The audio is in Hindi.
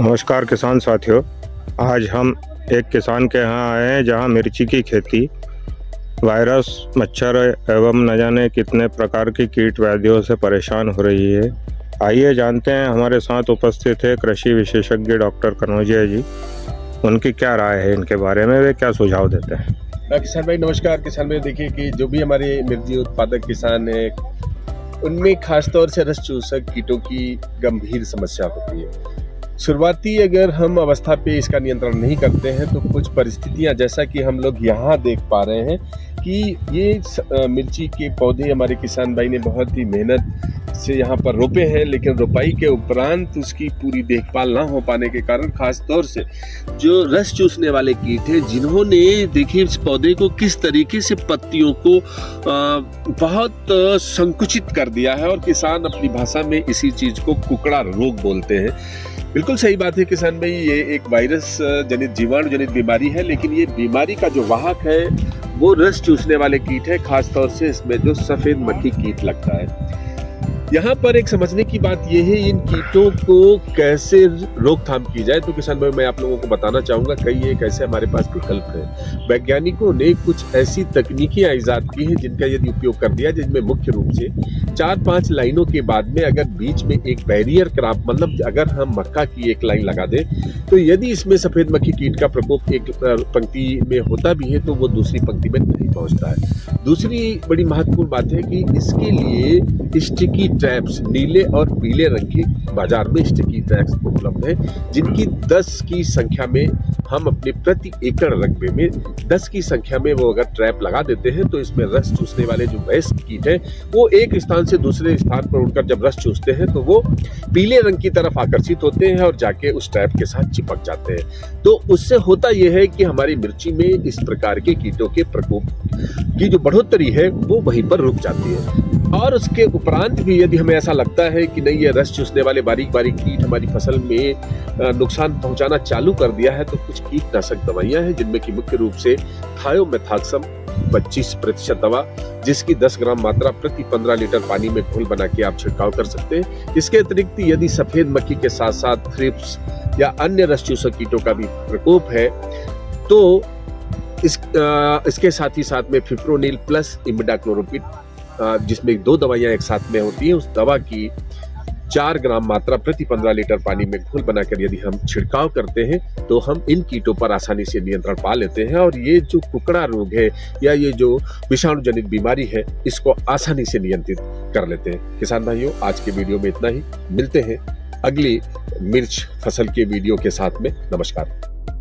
नमस्कार किसान साथियों। आज हम एक किसान के यहाँ आए हैं जहाँ मिर्ची की खेती वायरस, मच्छर एवं न जाने कितने प्रकार की कीट व्याधियों से परेशान हो रही है। आइए जानते हैं। हमारे साथ उपस्थित है कृषि विशेषज्ञ डॉक्टर कन्नौजिया जी। उनकी क्या राय है इनके बारे में, वे क्या सुझाव देते हैं? किसान भाई नमस्कार। किसान भाई देखिए कि जो भी हमारे मिर्ची उत्पादक किसान हैं उनमें खासतौर से रस चूसक कीटों की गंभीर समस्या होती है। शुरुआती अगर हम अवस्था पे इसका नियंत्रण नहीं करते हैं तो कुछ परिस्थितियां, जैसा कि हम लोग यहाँ देख पा रहे हैं कि ये मिर्ची के पौधे हमारे किसान भाई ने बहुत ही मेहनत से यहाँ पर रोपे हैं, लेकिन रोपाई के उपरांत उसकी पूरी देखभाल ना हो पाने के कारण खास तौर से जो रस चूसने वाले कीट हैं, जिन्होंने देखिए इस पौधे को किस तरीके से पत्तियों को बहुत संकुचित कर दिया है, और किसान अपनी भाषा में इसी चीज को कुकड़ा रोग बोलते हैं। बिल्कुल सही बात है किसान भाई, ये एक वायरस जनित जीवाणु जनित बीमारी है, लेकिन ये बीमारी का जो वाहक है वो रस चूसने वाले कीट है, खासतौर से इसमें जो सफेद मक्खी कीट लगता है। यहाँ पर एक समझने की बात यह है, इन कीटों को कैसे रोकथाम की जाए। तो किसान भाई मैं आप लोगों को बताना चाहूंगा कई एक ऐसे हमारे पास विकल्प हैं। वैज्ञानिकों ने कुछ ऐसी तकनीकियां इजाद की हैं जिनका यदि उपयोग कर दिया, जिनमें मुख्य रूप से 4-5 लाइनों के बाद में अगर बीच में एक बैरियर क्रॉप, मतलब अगर हम मक्का की एक लाइन लगा दें तो यदि इसमें सफेद मक्खी कीट का प्रकोप एक पंक्ति में होता भी है तो वो दूसरी पंक्ति में नहीं पहुंचता है। दूसरी बड़ी महत्वपूर्ण बात है कि इसके लिए स्टिकी ट्रैप्स, नीले और पीले रंग की बाजार में स्टिकी ट्रैप्स उपलब्ध हैं, जिनकी 10 की संख्या में हम अपने प्रति एकड़ रकबे में 10 की संख्या में वो अगर ट्रैप लगा देते हैं तो इसमें रस चूसने वाले जो वयस्क कीट हैं वो एक स्थान से दूसरे स्थान पर उड़कर जब रस चूसते हैं तो वो पीले रंग की तरफ आकर्षित होते हैं और जाके उस ट्रैप के साथ चिपक जाते हैं। तो उससे होता यह है कि हमारी मिर्ची में इस प्रकार के कीटों के प्रकोप की जो बढ़ोतरी है वो वहीं पर रुक जाती है। और उसके उपरांत भी यदि हमें ऐसा लगता है कि नहीं, ये रस चूसने वाले बारीक बारीक कीट हमारी फसल में नुकसान पहुंचाना चालू कर दिया है, तो कुछ कीटनाशक दवाइयां हैं जिनमें कि मुख्य रूप से थायोमेथाक्सम 25% दवा, जिसकी 10 ग्राम मात्रा प्रति 15 लीटर पानी में घोल बना के आप छिड़काव कर सकते हैं। इसके अतिरिक्त यदि सफेद मक्खी के साथ साथ थ्रिप्स या अन्य रस चूसक कीटों का भी प्रकोप है तो इसके साथ ही साथ में फिप्रोनिल प्लस इमिडाक्लोरोपिड, जिसमें 2 दवाइयां एक साथ में होती हैं, उस दवा की 4 ग्राम मात्रा प्रति 15 लीटर पानी में घोल बनाकर यदि हम छिड़काव करते हैं तो हम इन कीटों पर आसानी से नियंत्रण पा लेते हैं, और ये जो कुकड़ा रोग है या ये जो विषाणु जनित बीमारी है इसको आसानी से नियंत्रित कर लेते हैं। किसान भाइयों, आज के वीडियो में इतना ही। मिलते हैं अगली मिर्च फसल के वीडियो के साथ में। नमस्कार।